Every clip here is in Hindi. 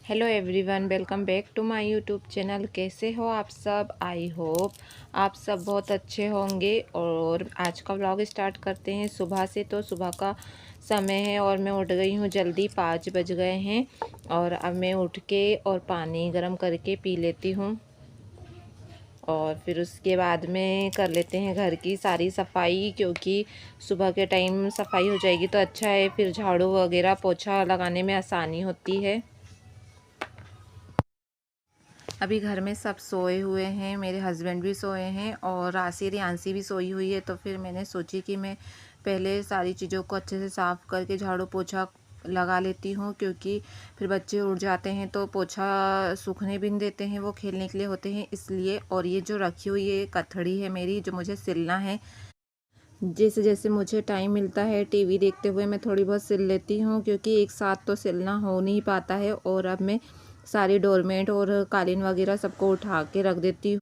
Hello everyone, welcome back to my YouTube channel. कैसे हो आप सब? आई होप आप सब बहुत अच्छे होंगे। और आज का व्लॉग स्टार्ट करते हैं सुबह से। तो सुबह का समय है और मैं उठ गई हूँ जल्दी, 5 बज गए हैं। और अब मैं उठ के और पानी गर्म करके पी लेती हूँ और फिर उसके बाद में कर लेते हैं घर की सारी सफाई, क्योंकि सुबह के टाइम सफाई हो जाएगी तो अच्छा है, फिर झाड़ू वगैरह पोछा लगाने में आसानी होती है। अभी घर में सब सोए हुए हैं, मेरे हस्बैंड भी सोए हैं और राशि रियांसी भी सोई हुई है। तो फिर मैंने सोची कि मैं पहले सारी चीज़ों को अच्छे से साफ़ करके झाड़ू पोछा लगा लेती हूँ, क्योंकि फिर बच्चे उठ जाते हैं तो पोछा सूखने भी नहीं देते हैं, वो खेलने के लिए होते हैं इसलिए। और ये जो रखी हुई है कथड़ी है मेरी, जो मुझे सिलना है। जैसे जैसे मुझे टाइम मिलता है टीवी देखते हुए मैं थोड़ी बहुत सिल लेती हूँ, क्योंकि एक साथ तो सिलना हो नहीं पाता है। और अब मैं सारी डोरमेट और कालीन वगैरह सबको उठा के रख देती हूँ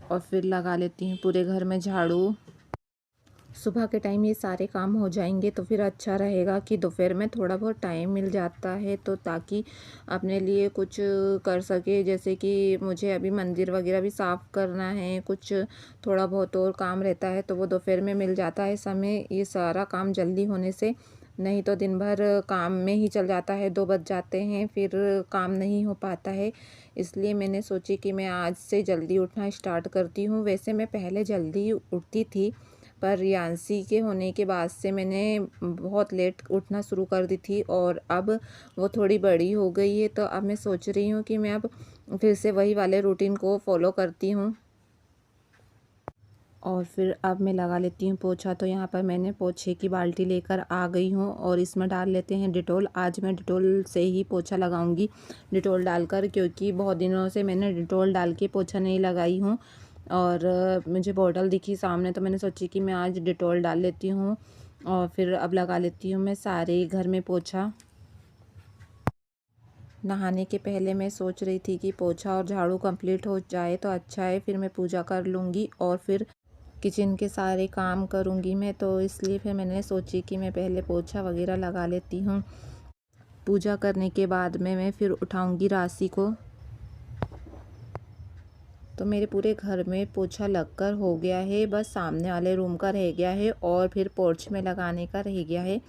और फिर लगा लेती हूँ पूरे घर में झाड़ू। सुबह के टाइम ये सारे काम हो जाएंगे तो फिर अच्छा रहेगा कि दोपहर में थोड़ा बहुत टाइम मिल जाता है, तो ताकि अपने लिए कुछ कर सके। जैसे कि मुझे अभी मंदिर वगैरह भी साफ़ करना है, कुछ थोड़ा बहुत और काम रहता है तो वो दोपहर में मिल जाता है समय, ये सारा काम जल्दी होने से। नहीं तो दिन भर काम में ही चल जाता है, 2 बज जाते हैं, फिर काम नहीं हो पाता है। इसलिए मैंने सोची कि मैं आज से जल्दी उठना स्टार्ट करती हूँ। वैसे मैं पहले जल्दी उठती थी, पर रियांसी के होने के बाद से मैंने बहुत लेट उठना शुरू कर दी थी और अब वो थोड़ी बड़ी हो गई है, तो अब मैं सोच रही हूँ कि मैं अब फिर से वही वाले रूटीन को फॉलो करती हूँ। और फिर अब मैं लगा लेती हूँ पोछा। तो यहाँ पर मैंने पोछे की बाल्टी लेकर आ गई हूँ और इसमें डाल लेते हैं डिटॉल। आज मैं डिटॉल से ही पोछा लगाऊंगी, डिटॉल डालकर, क्योंकि बहुत दिनों से मैंने डिटॉल डाल के पोछा नहीं लगाई हूँ। और मुझे बॉटल दिखी सामने तो मैंने सोची कि मैं आज डिटॉल डाल लेती हूँ और फिर अब लगा लेती हूँ मैं सारे घर में पोछा। नहाने के पहले मैं सोच रही थी कि पोछा और झाड़ू कंप्लीट हो जाए तो अच्छा है, फिर मैं पूजा कर लूँगी और फिर किचन के सारे काम करूँगी मैं। तो इसलिए फिर मैंने सोची कि मैं पहले पोछा वगैरह लगा लेती हूँ। पूजा करने के बाद में मैं फिर उठाऊँगी राशि को। तो मेरे पूरे घर में पोछा लगकर हो गया है, बस सामने वाले रूम का रह गया है और फिर पोर्च में लगाने का रह गया है।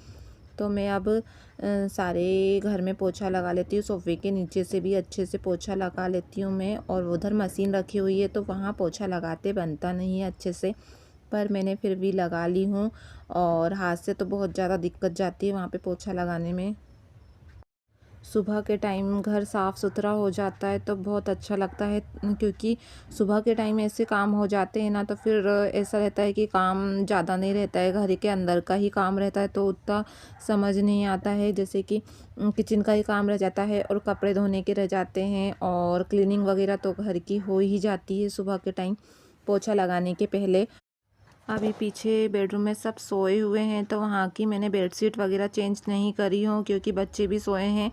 तो मैं अब सारे घर में पोछा लगा लेती हूँ। सोफ़े के नीचे से भी अच्छे से पोछा लगा लेती हूँ मैं। और उधर मशीन रखी हुई है तो वहाँ पोछा लगाते बनता नहीं है अच्छे से, पर मैंने फिर भी लगा ली हूँ। और हाथ से तो बहुत ज़्यादा दिक्कत जाती है वहाँ पे पोछा लगाने में। सुबह के टाइम घर साफ़ सुथरा हो जाता है तो बहुत अच्छा लगता है, क्योंकि सुबह के टाइम ऐसे काम हो जाते हैं ना, तो फिर ऐसा रहता है कि काम ज़्यादा नहीं रहता है, घर के अंदर का ही काम रहता है तो उतना समझ नहीं आता है। जैसे कि किचन का ही काम रह जाता है और कपड़े धोने के रह जाते हैं और क्लीनिंग वगैरह तो घर की हो ही जाती है सुबह के टाइम पोछा लगाने के पहले। अभी पीछे बेडरूम में सब सोए हुए हैं तो वहाँ की मैंने बेडशीट वगैरह चेंज नहीं करी हूँ, क्योंकि बच्चे भी सोए हैं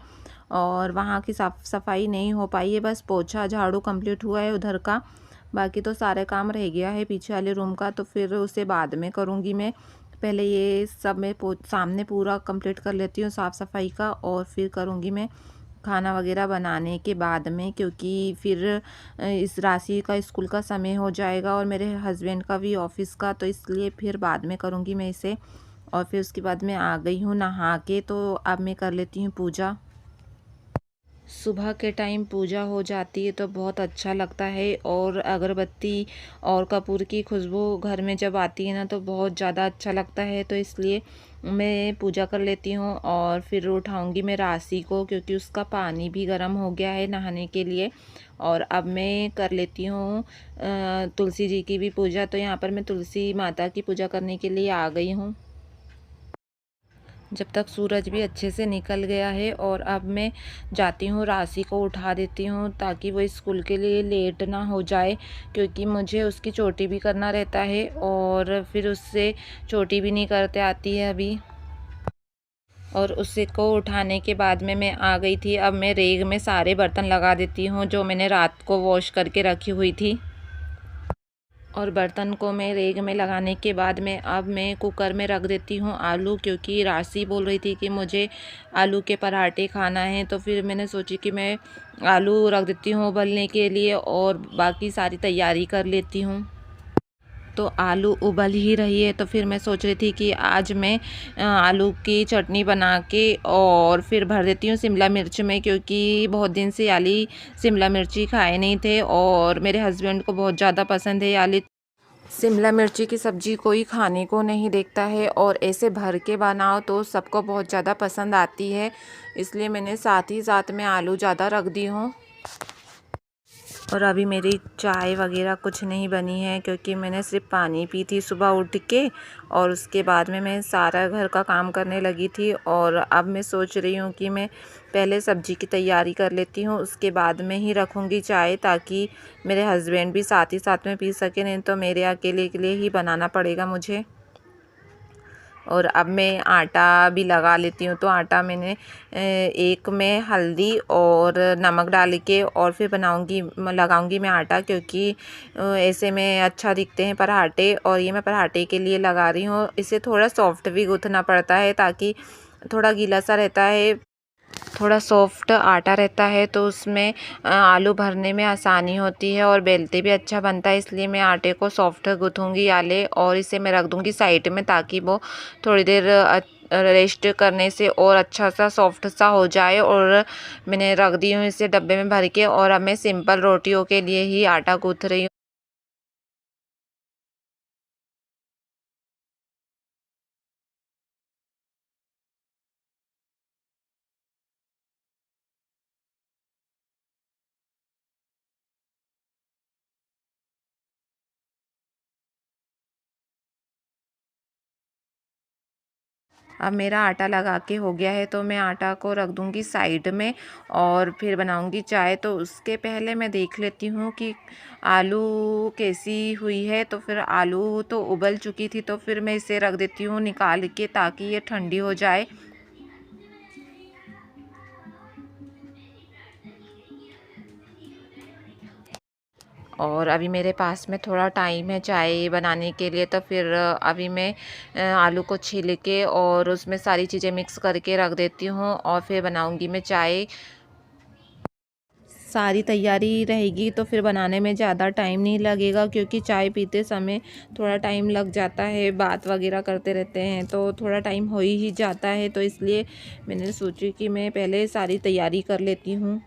और वहाँ की साफ़ सफाई नहीं हो पाई है। बस पोछा झाड़ू कंप्लीट हुआ है उधर का, बाकी तो सारे काम रह गया है पीछे वाले रूम का, तो फिर उसे बाद में करूँगी मैं। पहले ये सब मैं सामने पूरा कंप्लीट कर लेती हूँ साफ़ सफाई का, और फिर करूँगी मैं खाना वगैरह बनाने के बाद में, क्योंकि फिर इस राशि का स्कूल का समय हो जाएगा और मेरे हस्बैंड का भी ऑफिस का, तो इसलिए फिर बाद में करूँगी मैं इसे। और फिर उसके बाद मैं आ गई हूँ नहा के, तो अब मैं कर लेती हूँ पूजा। सुबह के टाइम पूजा हो जाती है तो बहुत अच्छा लगता है, और अगरबत्ती और कपूर की खुशबू घर में जब आती है ना तो बहुत ज़्यादा अच्छा लगता है। तो इसलिए मैं पूजा कर लेती हूँ और फिर उठाऊँगी मैं राशि को, क्योंकि उसका पानी भी गर्म हो गया है नहाने के लिए। और अब मैं कर लेती हूँ तुलसी जी की भी पूजा। तो यहाँ पर मैं तुलसी माता की पूजा करने के लिए आ गई हूँ, जब तक सूरज भी अच्छे से निकल गया है। और अब मैं जाती हूँ राशि को उठा देती हूँ, ताकि वो स्कूल के लिए लेट ना हो जाए, क्योंकि मुझे उसकी चोटी भी करना रहता है और फिर उससे चोटी भी नहीं करते आती है अभी। और उसे को उठाने के बाद में मैं आ गई थी। अब मैं रेग में सारे बर्तन लगा देती हूँ जो मैंने रात को वॉश करके रखी हुई थी। और बर्तन को मैं रेग में लगाने के बाद में अब मैं कुकर में रख देती हूँ आलू, क्योंकि राशि बोल रही थी कि मुझे आलू के पराठे खाना है। तो फिर मैंने सोची कि मैं आलू रख देती हूँ उबलने के लिए और बाकी सारी तैयारी कर लेती हूँ। तो आलू उबल ही रही है, तो फिर मैं सोच रही थी कि आज मैं आलू की चटनी बना के और फिर भर देती हूँ शिमला मिर्च में, क्योंकि बहुत दिन से आली शिमला मिर्ची खाए नहीं थे और मेरे हस्बैंड को बहुत ज़्यादा पसंद है आली शिमला मिर्ची की सब्ज़ी। कोई खाने को नहीं देखता है और ऐसे भर के बनाओ तो सबको बहुत ज़्यादा पसंद आती है, इसलिए मैंने साथ ही साथ में आलू ज़्यादा रख दी हूँ। और अभी मेरी चाय वगैरह कुछ नहीं बनी है, क्योंकि मैंने सिर्फ पानी पी थी सुबह उठ के और उसके बाद में मैं सारा घर का काम करने लगी थी। और अब मैं सोच रही हूँ कि मैं पहले सब्ज़ी की तैयारी कर लेती हूँ, उसके बाद में ही रखूँगी चाय, ताकि मेरे हस्बैंड भी साथ ही साथ में पी सकें, नहीं तो मेरे अकेले के लिए ही बनाना पड़ेगा मुझे। और अब मैं आटा भी लगा लेती हूँ। तो आटा मैंने एक में हल्दी और नमक डाल के और फिर लगाऊंगी मैं आटा, क्योंकि ऐसे में अच्छा दिखते हैं पराठे। और ये मैं पराठे के लिए लगा रही हूँ। इसे थोड़ा सॉफ्ट भी गूँथना पड़ता है, ताकि थोड़ा गीला सा रहता है, थोड़ा सॉफ्ट आटा रहता है, तो उसमें आलू भरने में आसानी होती है और बेलते भी अच्छा बनता है। इसलिए मैं आटे को सॉफ्ट गूँथूँगी आले और इसे मैं रख दूँगी साइड में, ताकि वो थोड़ी देर रेस्ट करने से और अच्छा सा सॉफ्ट सा हो जाए। और मैंने रख दी हूँ इसे डब्बे में भर के। और अब मैं सिंपल रोटियों के लिए ही आटा गूँथ रही हूँ। अब मेरा आटा लगा के हो गया है, तो मैं आटा को रख दूँगी साइड में और फिर बनाऊँगी चाय। तो उसके पहले मैं देख लेती हूँ कि आलू कैसी हुई है। तो फिर आलू तो उबल चुकी थी, तो फिर मैं इसे रख देती हूँ निकाल के, ताकि ये ठंडी हो जाए। और अभी मेरे पास में थोड़ा टाइम है चाय बनाने के लिए, तो फिर अभी मैं आलू को छील के और उसमें सारी चीज़ें मिक्स करके रख देती हूँ और फिर बनाऊँगी मैं चाय। सारी तैयारी रहेगी तो फिर बनाने में ज़्यादा टाइम नहीं लगेगा, क्योंकि चाय पीते समय थोड़ा टाइम लग जाता है, बात वगैरह करते रहते हैं तो थोड़ा टाइम हो ही जाता है। तो इसलिए मैंने सोची कि मैं पहले सारी तैयारी कर लेती हूँ।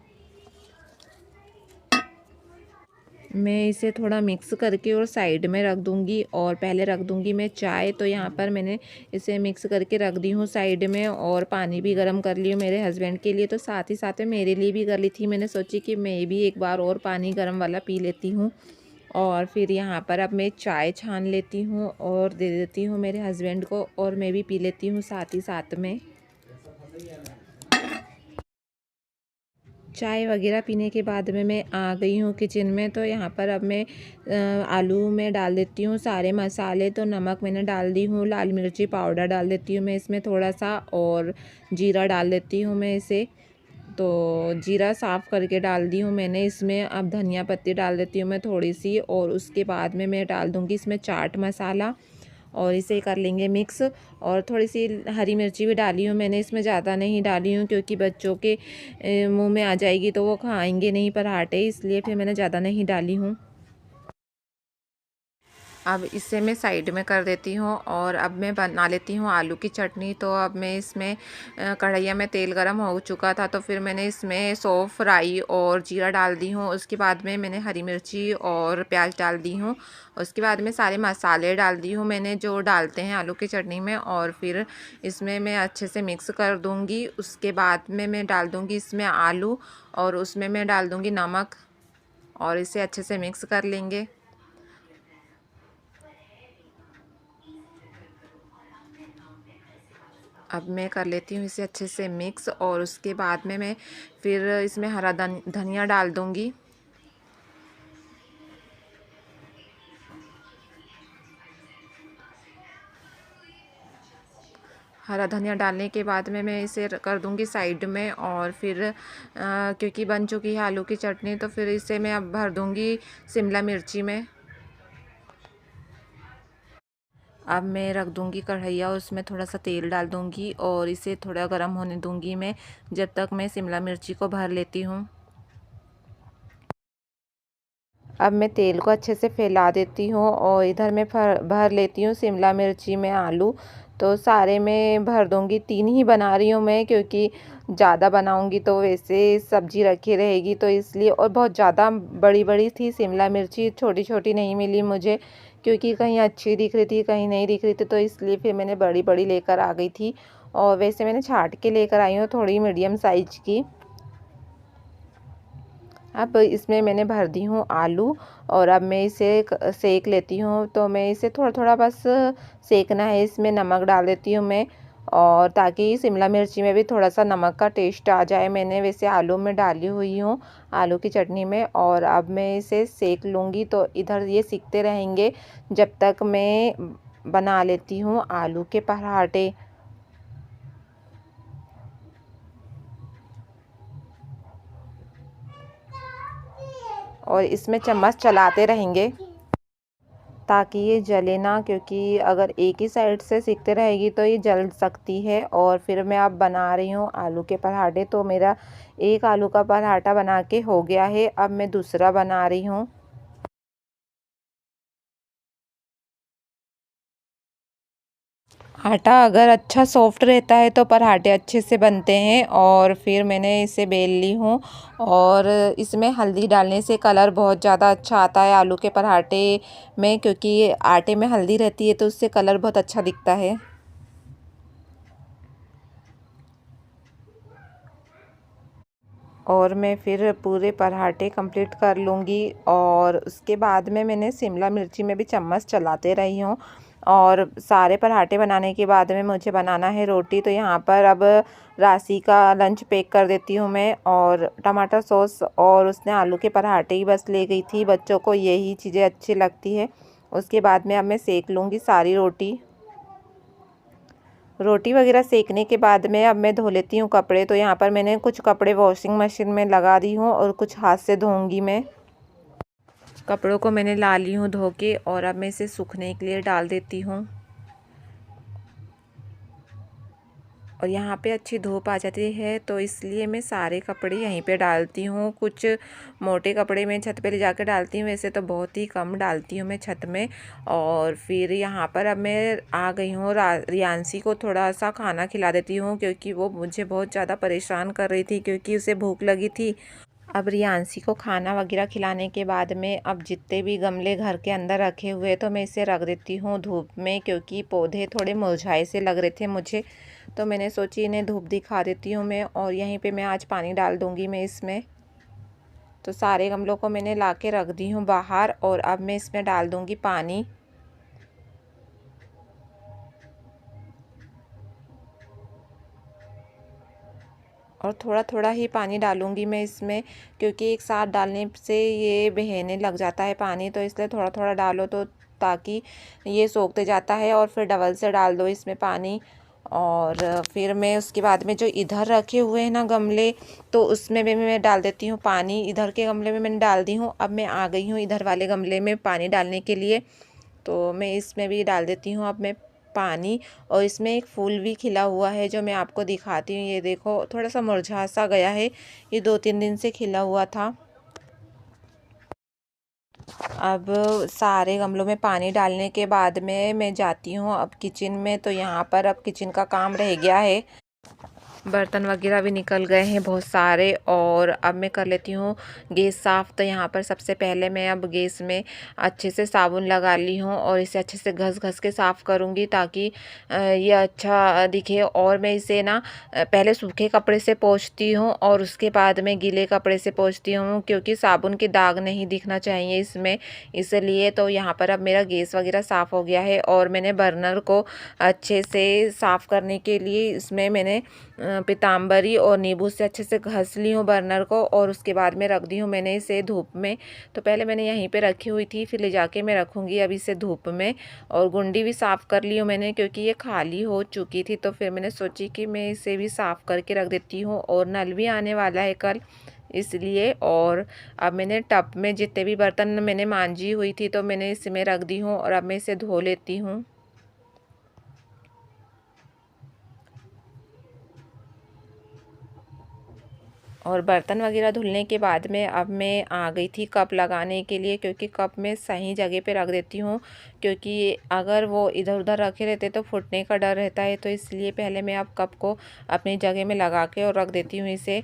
मैं इसे थोड़ा मिक्स करके और साइड में रख दूँगी और पहले रख दूँगी मैं चाय। तो यहाँ पर मैंने इसे मिक्स करके रख दी हूँ साइड में और पानी भी गर्म कर ली हूँ मेरे हस्बैंड के लिए, तो साथ ही साथ में मेरे लिए भी कर ली थी। मैंने सोची कि मैं भी एक बार और पानी गर्म वाला पी लेती हूँ। और फिर यहाँ पर अब मैं चाय छान लेती हूँ और दे देती हूँ मेरे हस्बैंड को और मैं भी पी लेती हूँ साथ ही साथ में। चाय वगैरह पीने के बाद में मैं आ गई हूँ किचन में। तो यहाँ पर अब मैं आलू में डाल देती हूँ सारे मसाले। तो नमक मैंने डाल दी हूँ, लाल मिर्ची पाउडर डाल देती हूँ मैं इसमें थोड़ा सा, और जीरा डाल देती हूँ मैं इसे। तो जीरा साफ़ करके डाल दी हूँ मैंने इसमें। अब धनिया पत्ती डाल देती हूँ मैं थोड़ी सी, और उसके बाद में मैं डाल दूँगी इसमें चाट मसाला और इसे कर लेंगे मिक्स। और थोड़ी सी हरी मिर्ची भी डाली हूँ मैंने, इसमें ज़्यादा नहीं डाली हूँ, क्योंकि बच्चों के मुंह में आ जाएगी तो वो खाएंगे नहीं पराठे, इसलिए फिर मैंने ज़्यादा नहीं डाली हूँ। अब इसे मैं साइड में कर देती हूँ और अब मैं बना लेती हूँ आलू की चटनी। तो अब मैं इसमें कढ़ैया में तेल गरम हो चुका था, तो फिर मैंने इसमें सौंफ, राई और जीरा डाल दी हूँ। उसके बाद में मैंने हरी मिर्ची और प्याज डाल दी हूँ। उसके बाद में सारे मसाले डाल दी हूँ मैंने, जो डालते हैं आलू की चटनी में। और फिर इसमें मैं अच्छे से मिक्स कर दूँगी। उसके बाद में मैं डाल दूँगी इसमें आलू और उसमें मैं डाल दूँगी नमक और इसे अच्छे से मिक्स कर लेंगे। अब मैं कर लेती हूँ इसे अच्छे से मिक्स और उसके बाद में मैं फिर इसमें हरा धनिया डाल दूँगी। हरा धनिया डालने के बाद में मैं इसे कर दूँगी साइड में। और फिर क्योंकि बन चुकी है आलू की चटनी, तो फिर इसे मैं अब भर दूँगी शिमला मिर्ची में। अब मैं रख दूंगी कढ़ैया, उसमें थोड़ा सा तेल डाल दूंगी और इसे थोड़ा गर्म होने दूंगी मैं, जब तक मैं शिमला मिर्ची को भर लेती हूँ। अब मैं तेल को अच्छे से फैला देती हूँ और इधर मैं भर लेती हूँ शिमला मिर्ची में आलू। तो सारे मैं भर दूँगी, 3 ही बना रही हूँ मैं, क्योंकि ज़्यादा बनाऊँगी तो वैसे सब्ज़ी रखी रहेगी, तो इसलिए। और बहुत ज़्यादा बड़ी बड़ी थी शिमला मिर्ची, छोटी छोटी नहीं मिली मुझे, क्योंकि कहीं अच्छी दिख रही थी कहीं नहीं दिख रही थी, तो इसलिए फिर मैंने बड़ी बड़ी लेकर आ गई थी। और वैसे मैंने छाट के लेकर आई हूँ थोड़ी मीडियम साइज की। अब इसमें मैंने भर दी हूँ आलू और अब मैं इसे सेक लेती हूँ। तो मैं इसे थोड़ा थोड़ा बस सेकना है, इसमें नमक डाल देती हूँ मैं, और ताकि शिमला मिर्ची में भी थोड़ा सा नमक का टेस्ट आ जाए। मैंने वैसे आलू में डाली हुई हूँ, आलू की चटनी में। और अब मैं इसे सेक लूँगी, तो इधर ये सीखते रहेंगे जब तक मैं बना लेती हूँ आलू के पराठे। और इसमें चम्मच चलाते रहेंगे ताकि ये जले ना, क्योंकि अगर एक ही साइड से सीखते रहेगी तो ये जल सकती है। और फिर मैं अब बना रही हूँ आलू के पराठे। तो मेरा एक आलू का पराठा बना के हो गया है, अब मैं दूसरा बना रही हूँ। आटा अगर अच्छा सॉफ्ट रहता है तो पराठे अच्छे से बनते हैं। और फिर मैंने इसे बेल ली हूँ, और इसमें हल्दी डालने से कलर बहुत ज़्यादा अच्छा आता है आलू के पराठे में, क्योंकि आटे में हल्दी रहती है तो उससे कलर बहुत अच्छा दिखता है। और मैं फिर पूरे पराठे कंप्लीट कर लूँगी। और उसके बाद में मैंने शिमला मिर्ची में भी चम्मच चलाते रही हूँ। और सारे पराठे बनाने के बाद में मुझे बनाना है रोटी। तो यहाँ पर अब राशि का लंच पैक कर देती हूँ मैं, और टमाटर सॉस और उसने आलू के पराठे ही बस ले गई थी, बच्चों को यही चीज़ें अच्छी लगती है। उसके बाद में अब मैं सेक लूँगी सारी रोटी। रोटी वगैरह सेकने के बाद में अब मैं धो लेती हूँ कपड़े। तो यहाँ पर मैंने कुछ कपड़े वॉशिंग मशीन में लगा दी हूँ और कुछ हाथ से धोऊंगी मैं। कपड़ों को मैंने ला ली हूँ धो के, और अब मैं इसे सूखने के लिए डाल देती हूँ। और यहाँ पे अच्छी धूप आ जाती है, तो इसलिए मैं सारे कपड़े यहीं पे डालती हूँ। कुछ मोटे कपड़े मैं छत पे ले जाकर डालती हूँ, वैसे तो बहुत ही कम डालती हूँ मैं छत में। और फिर यहाँ पर अब मैं आ गई हूँ, रियांशी को थोड़ा सा खाना खिला देती हूँ, क्योंकि वो मुझे बहुत ज़्यादा परेशान कर रही थी, क्योंकि उसे भूख लगी थी। अब रियांशी को खाना वगैरह खिलाने के बाद में अब जितने भी गमले घर के अंदर रखे हुए तो मैं इसे रख देती हूँ धूप में, क्योंकि पौधे थोड़े मुरझाए से लग रहे थे मुझे। तो मैंने सोची इन्हें धूप दिखा देती हूँ मैं, और यहीं पे मैं आज पानी डाल दूँगी मैं इसमें। तो सारे गमलों को मैंने ला के रख दी हूँ बाहर, और अब मैं इसमें डाल दूँगी पानी। और थोड़ा थोड़ा ही पानी डालूँगी मैं इसमें, क्योंकि एक साथ डालने से ये बहने लग जाता है पानी, तो इसलिए थोड़ा थोड़ा डालो, तो ताकि ये सोखते जाता है। और फिर डबल से डाल दो इसमें पानी। और फिर मैं उसके बाद में जो इधर रखे हुए हैं ना गमले, तो उसमें भी मैं डाल देती हूँ पानी। इधर के गमले में मैंने डाल दी हूँ, अब मैं आ गई हूँ इधर वाले गमले में पानी डालने के लिए। तो मैं इसमें भी डाल देती हूँ अब मैं पानी। और इसमें एक फूल भी खिला हुआ है जो मैं आपको दिखाती हूँ। ये देखो थोड़ा सा मुरझा सा गया है, ये 2-3 दिन से खिला हुआ था। अब सारे गमलों में पानी डालने के बाद में मैं जाती हूँ अब किचन में। तो यहाँ पर अब किचन का काम रह गया है, बर्तन वगैरह भी निकल गए हैं बहुत सारे। और अब मैं कर लेती हूँ गैस साफ़। तो यहाँ पर सबसे पहले मैं अब गैस में अच्छे से साबुन लगा ली हूँ, और इसे अच्छे से घस घस के साफ़ करूँगी, ताकि ये अच्छा दिखे। और मैं इसे ना पहले सूखे कपड़े से पोंछती हूँ, और उसके बाद में गीले कपड़े से पोंछती हूँ, क्योंकि साबुन के दाग नहीं दिखना चाहिए इसमें, इसलिए। तो यहाँ पर अब मेरा गैस वगैरह साफ़ हो गया है, और मैंने बर्नर को अच्छे से साफ़ करने के लिए इसमें मैंने पीताम्बरी और नींबू से अच्छे से घस ली हूँ बर्नर को। और उसके बाद में रख दी हूँ मैंने इसे धूप में। तो पहले मैंने यहीं पे रखी हुई थी, फिर ले जाके मैं रखूँगी अभी इसे धूप में। और गुंडी भी साफ़ कर ली हूँ मैंने, क्योंकि ये खाली हो चुकी थी। तो फिर मैंने सोची कि मैं इसे भी साफ़ करके रख देती हूँ, और नल भी आने वाला है कल, इसलिए। और अब मैंने टब में जितने भी बर्तन मैंने मांजी हुई थी तो मैंने इसमें रख दी हूँ, और अब मैं इसे धो लेती हूँ। और बर्तन वगैरह धुलने के बाद में अब मैं आ गई थी कप लगाने के लिए, क्योंकि कप मैं सही जगह पे रख देती हूँ, क्योंकि अगर वो इधर उधर रखे रहते तो फूटने का डर रहता है। तो इसलिए पहले मैं अब कप को अपनी जगह में लगा के और रख देती हूँ इसे।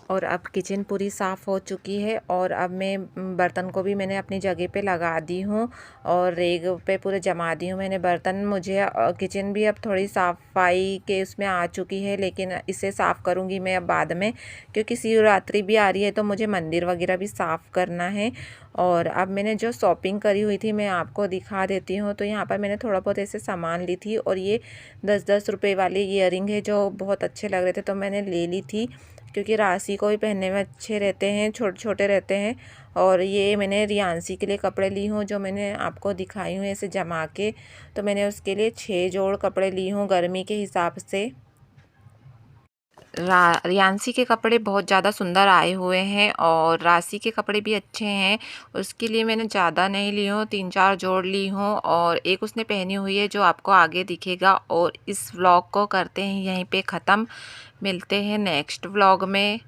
और अब किचन पूरी साफ़ हो चुकी है और अब मैं बर्तन को भी मैंने अपनी जगह पे लगा दी हूँ और रेग पे पूरे जमा दी हूँ मैंने बर्तन। मुझे किचन भी अब थोड़ी सफाई के उसमें आ चुकी है, लेकिन इसे साफ़ करूँगी मैं अब बाद में, क्योंकि शिवरात्रि भी आ रही है तो मुझे मंदिर वगैरह भी साफ़ करना है। और अब मैंने जो शॉपिंग करी हुई थी मैं आपको दिखा देती हूँ। तो यहाँ पर मैंने थोड़ा बहुत ऐसे सामान ली थी और ये 10-10 रुपये वाली ईयरिंग है जो बहुत अच्छे लग रहे थे तो मैंने ले ली थी, क्योंकि राशि को भी पहनने में अच्छे रहते हैं, छोटे छोटे रहते हैं। और ये मैंने रियांसी के लिए कपड़े ली हूँ जो मैंने आपको दिखाई हूँ ऐसे जमा के। तो मैंने उसके लिए 6 जोड़ कपड़े ली हूँ गर्मी के हिसाब से। रियांसी के कपड़े बहुत ज़्यादा सुंदर आए हुए हैं और राशि के कपड़े भी अच्छे हैं। उसके लिए मैंने ज़्यादा नहीं ली हूँ, 3-4 जोड़ ली हूँ और एक उसने पहनी हुई है जो आपको आगे दिखेगा। और इस व्लॉग को करते हैं यहीं पे ख़त्म, मिलते हैं नेक्स्ट व्लॉग में।